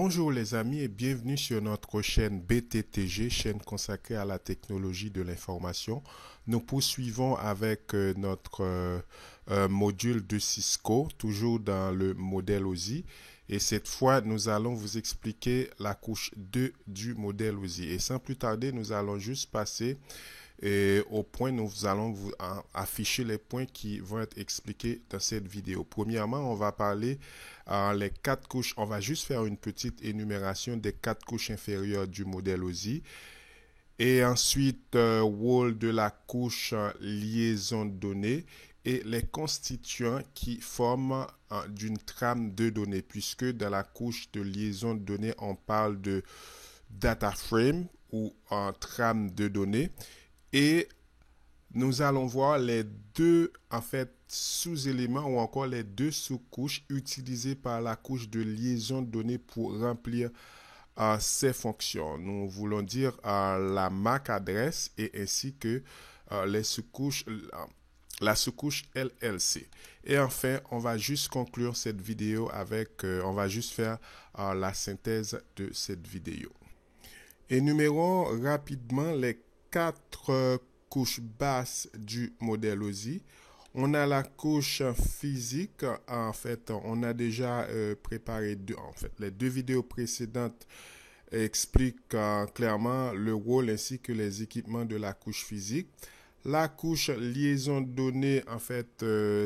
Bonjour les amis et bienvenue sur notre chaîne BTTG, chaîne consacrée à la technologie de l'information. Nous poursuivons avec notre module de Cisco, toujours dans le modèle OSI. Et cette fois, nous allons vous expliquer la couche 2 du modèle OSI. Et sans plus tarder, nous allons juste passer au point, nous allons vous afficher les points qui vont être expliqués dans cette vidéo. Premièrement, on va parler les 4 couches. On va juste faire une petite énumération des 4 couches inférieures du modèle OSI. Et ensuite, rôle de la couche liaison de données et les constituants qui forment d'une trame de données, puisque dans la couche de liaison de données, on parle de data frame ou trame de données. Et nous allons voir les deux, sous-éléments ou encore les deux sous-couches utilisées par la couche de liaison de données pour remplir ces fonctions. Nous voulons dire la MAC adresse et ainsi que les sous-couches, la sous-couche LLC. Et enfin, on va juste conclure cette vidéo avec, on va juste faire la synthèse de cette vidéo. Énumérons rapidement les 4 couches basses du modèle OSI. On a la couche physique. En fait, on a déjà préparé les 2 vidéos précédentes expliquent clairement le rôle ainsi que les équipements de la couche physique. La couche liaison de données,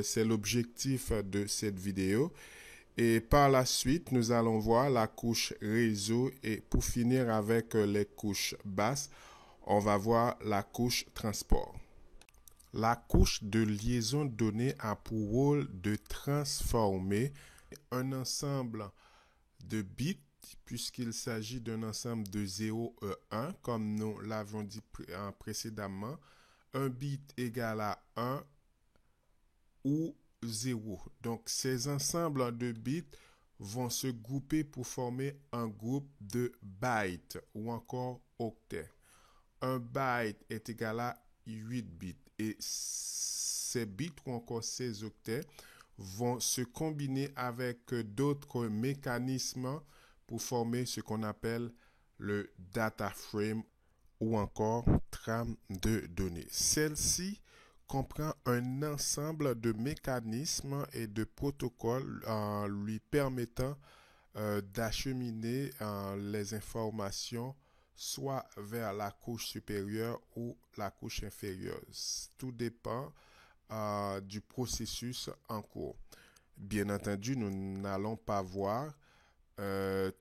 c'est l'objectif de cette vidéo. Et par la suite, nous allons voir la couche réseau et pour finir avec les couches basses, on va voir la couche transport. La couche de liaison de données a pour rôle de transformer un ensemble de bits, puisqu'il s'agit d'un ensemble de 0 et 1, comme nous l'avons dit précédemment. Un bit égale à 1 ou 0. Donc, ces ensembles de bits vont se grouper pour former un groupe de bytes ou encore octets. Un byte est égal à 8 bits et ces bits ou encore ces octets vont se combiner avec d'autres mécanismes pour former ce qu'on appelle le data frame ou encore trame de données. Celle-ci comprend un ensemble de mécanismes et de protocoles lui permettant d'acheminer les informations soit vers la couche supérieure ou la couche inférieure. Tout dépend du processus en cours. Bien entendu, nous n'allons pas voir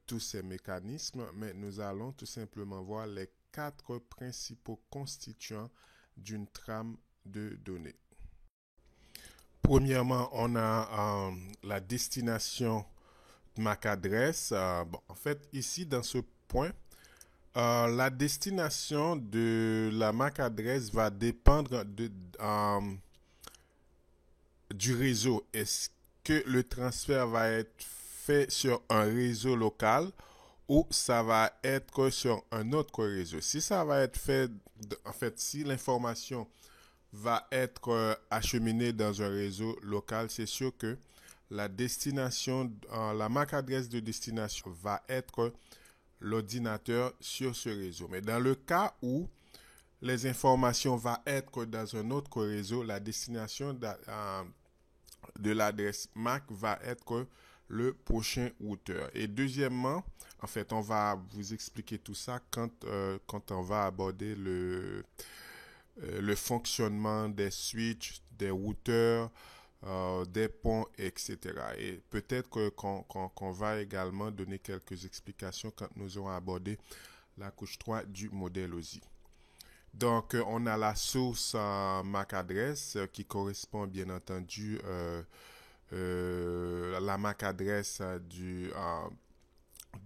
tous ces mécanismes, mais nous allons tout simplement voir les 4 principaux constituants d'une trame de données. Premièrement, on a la destination MAC adresse. Ici, dans ce point, la destination de la MAC adresse va dépendre du réseau. Est-ce que le transfert va être fait sur un réseau local ou ça va être sur un autre réseau? Si ça va être fait, si l'information va être acheminée dans un réseau local, c'est sûr que la destination, la MAC adresse de destination va être l'ordinateur sur ce réseau. Mais dans le cas où les informations vont être dans un autre réseau, la destination de l'adresse MAC va être le prochain routeur. Et deuxièmement, on va vous expliquer tout ça quand on va aborder le fonctionnement des switches, des routeurs, des ponts, etc. Et peut-être qu'on va également donner quelques explications quand nous aurons abordé la couche 3 du modèle OSI. Donc, on a la source MAC adresse qui correspond bien entendu la MAC adresse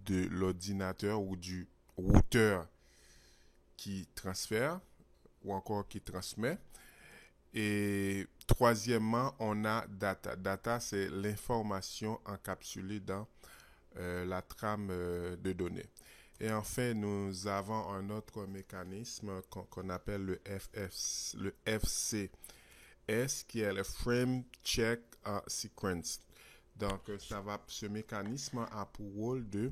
de l'ordinateur ou du routeur qui transfère ou encore qui transmet. Et troisièmement, on a data. Data, c'est l'information encapsulée dans la trame de données. Et enfin, nous avons un autre mécanisme qu'on appelle le FCS, qui est le Frame Check Sequence. Donc, ce mécanisme a pour rôle de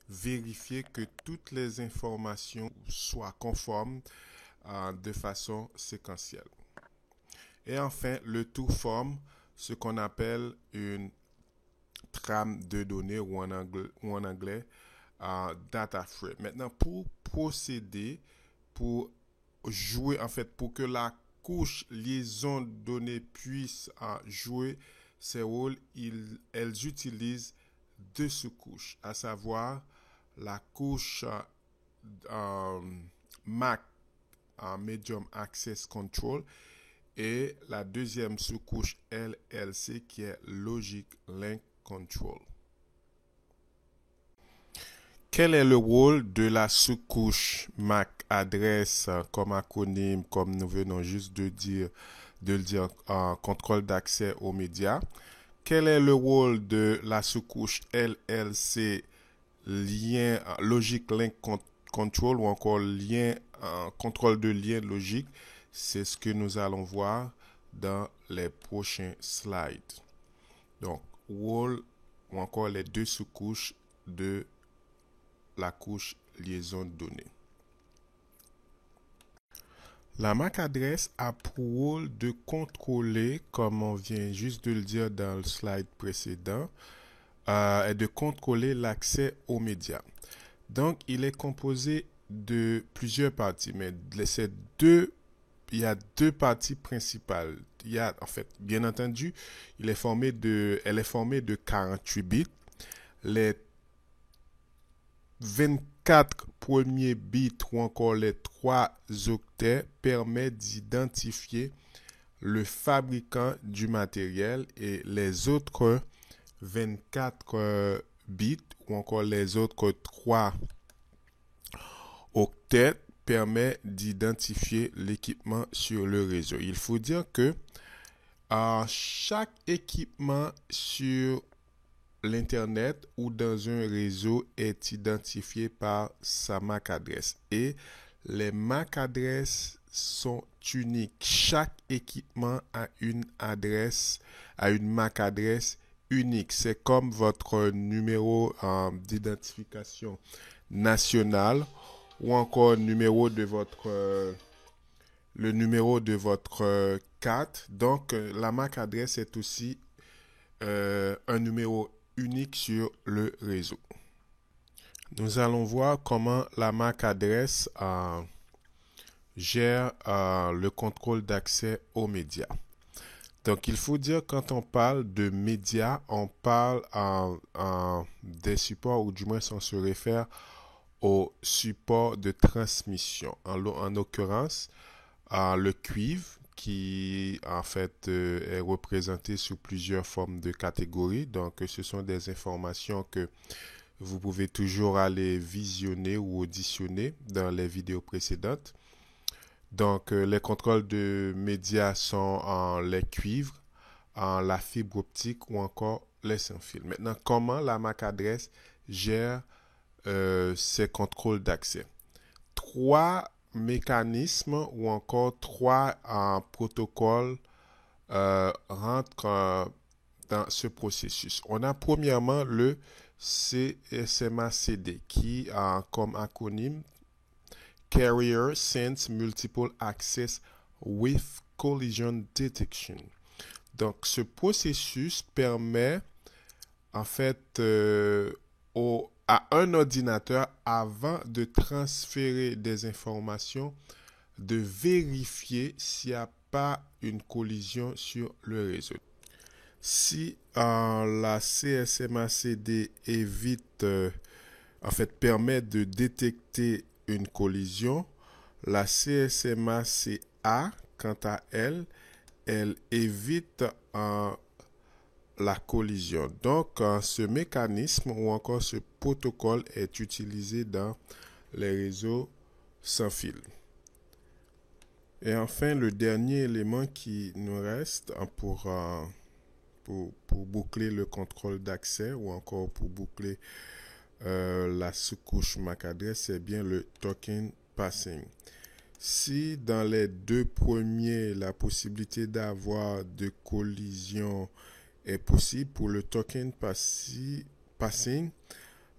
vérifier que toutes les informations soient conformes de façon séquentielle. Et enfin, le tout forme ce qu'on appelle une trame de données ou en anglais data frame. Maintenant, pour procéder, pour jouer, en fait, pour que la couche liaison de données puisse jouer ses rôles, elles utilisent deux sous-couches, à savoir la couche MAC, Medium Access Control, et la deuxième sous-couche LLC qui est Logic Link Control. Quel est le rôle de la sous-couche MAC adresse comme acronyme, comme nous venons juste de le dire, contrôle d'accès aux médias? Quel est le rôle de la sous-couche LLC, lien Logic Link Control ou encore lien contrôle de lien logique? C'est ce que nous allons voir dans les prochains slides. Donc, rôle ou encore les deux sous-couches de la couche liaison de données. La MAC adresse a pour rôle de contrôler, comme on vient juste de le dire dans le slide précédent, et de contrôler l'accès aux médias. Donc, il est composé de plusieurs parties, mais il y a deux parties principales. Il y a, en fait, bien entendu, elle est formée de 48 bits. Les 24 premiers bits ou encore les 3 octets permettent d'identifier le fabricant du matériel et les autres 24 bits ou encore les autres 3 octets permettent d'identifier l'équipement sur le réseau. Il faut dire que chaque équipement sur l'Internet ou dans un réseau est identifié par sa MAC adresse. Et les MAC adresses sont uniques. Chaque équipement a une MAC adresse unique. C'est comme votre numéro d'identification nationale ou encore le numéro de votre carte. Donc, la MAC adresse est aussi un numéro unique sur le réseau. Nous allons voir comment la MAC adresse gère le contrôle d'accès aux médias. Donc, il faut dire quand on parle de médias, on parle des supports, ou du moins on se réfère au support de transmission. En l'occurrence, le cuivre, qui en fait est représenté sous plusieurs formes de catégories. Donc, ce sont des informations que vous pouvez toujours aller visionner ou auditionner dans les vidéos précédentes. Donc, les contrôles de médias sont en les cuivres, en la fibre optique ou encore les sans fil. Maintenant, comment la MAC adresse gère ces contrôles d'accès? 3 mécanismes ou encore 3 protocoles rentrent dans ce processus. On a premièrement le CSMA-CD qui a comme acronyme Carrier Sense Multiple Access with Collision Detection. Donc, ce processus permet en fait à un ordinateur, avant de transférer des informations, de vérifier s'il n'y a pas une collision sur le réseau. Si la CSMA-CD permet de détecter une collision, la CSMA-CA, quant à elle, évite la collision. Donc, ce mécanisme ou encore ce protocole est utilisé dans les réseaux sans fil. Et enfin, le dernier élément qui nous reste pour boucler le contrôle d'accès ou encore pour boucler la sous-couche MAC adresse, c'est bien le token passing. Si dans les deux premiers, la possibilité d'avoir de collision est possible, pour le token passing,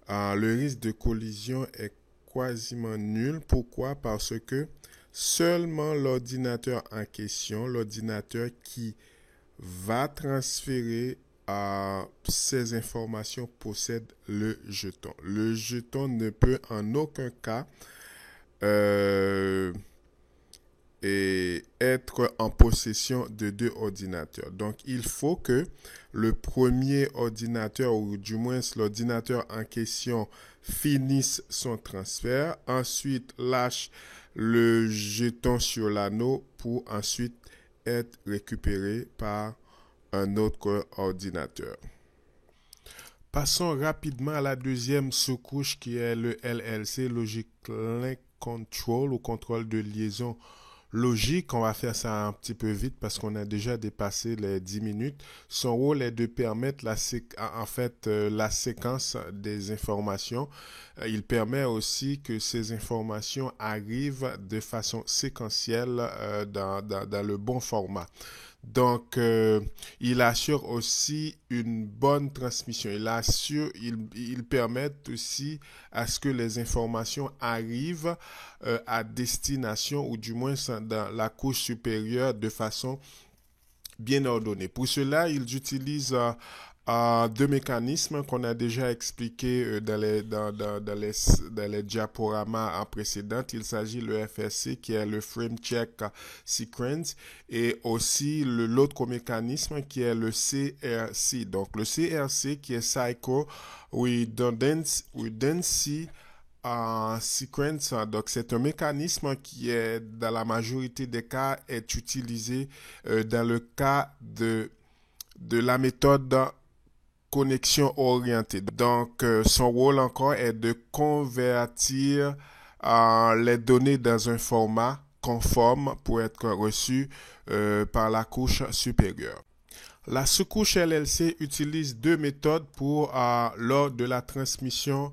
le risque de collision est quasiment nul. Pourquoi? Parce que seulement l'ordinateur en question, l'ordinateur qui va transférer ces informations possède le jeton. Le jeton ne peut en aucun cas et être en possession de deux ordinateurs. Donc, il faut que le premier ordinateur, ou du moins l'ordinateur en question, finisse son transfert, ensuite lâche le jeton sur l'anneau pour ensuite être récupéré par un autre ordinateur. Passons rapidement à la deuxième sous-couche qui est le LLC, Logic Link Control, ou contrôle de liaison logique. On va faire ça un petit peu vite parce qu'on a déjà dépassé les 10 minutes. Son rôle est de permettre la séquence des informations. Il permet aussi que ces informations arrivent de façon séquentielle dans le bon format. Donc, il assure aussi une bonne transmission. Il permet aussi à ce que les informations arrivent à destination, ou du moins dans la couche supérieure, de façon bien ordonnée. Pour cela, ils utilisent deux mécanismes qu'on a déjà expliqués dans les diaporamas précédents. Il s'agit le FSC, qui est le Frame Check Sequence, et aussi l'autre mécanisme qui est le CRC. Donc le CRC qui est Cycle Redundancy Sequence. Donc c'est un mécanisme qui est, dans la majorité des cas, est utilisé dans le cas de la méthode connexion orientée. Donc, son rôle encore est de convertir les données dans un format conforme pour être reçu par la couche supérieure. La sous-couche LLC utilise deux méthodes lors de la transmission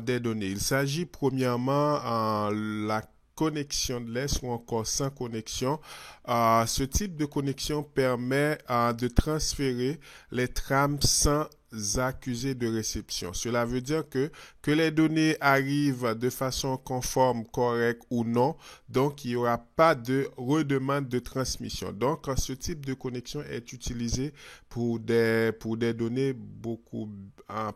des données. Il s'agit premièrement la connexion de laisse ou encore sans connexion. Ce type de connexion permet de transférer les trames sans accusé de réception. Cela veut dire que les données arrivent de façon conforme, correcte ou non, donc il n'y aura pas de redemande de transmission. Donc, ce type de connexion est utilisé pour des données beaucoup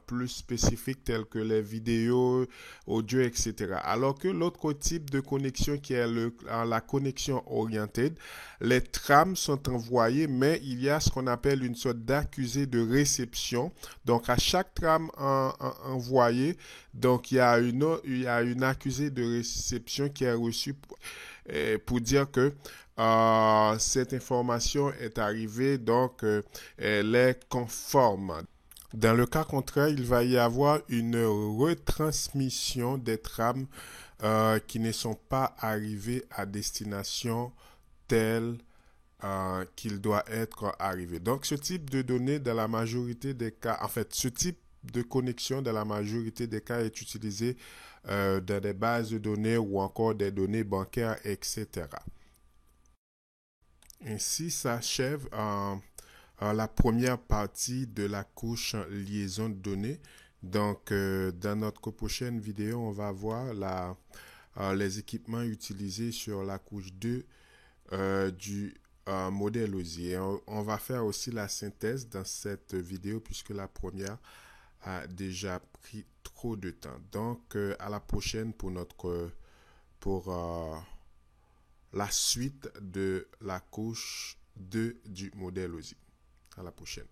plus spécifiques telles que les vidéos, audio, etc. Alors que l'autre type de connexion qui est la connexion orientée, les trames sont envoyées, mais il y a ce qu'on appelle une sorte d'accusé de réception. Donc, à chaque trame envoyée, donc il y a une accusée de réception qui est reçue pour dire que cette information est arrivée, donc elle est conforme. Dans le cas contraire, il va y avoir une retransmission des trames qui ne sont pas arrivées à destination telle qu'il doit être arrivé. Donc, ce type de données, dans la majorité des cas, en fait, ce type de connexion, dans la majorité des cas, est utilisé dans des bases de données ou encore des données bancaires, etc. Ainsi s'achève la première partie de la couche liaison de données. Donc, dans notre prochaine vidéo, on va voir les équipements utilisés sur la couche 2 du modèle OSI. On va faire aussi la synthèse dans cette vidéo puisque la première a déjà pris trop de temps. Donc, à la prochaine pour la suite de la couche 2 du modèle OSI. À la prochaine.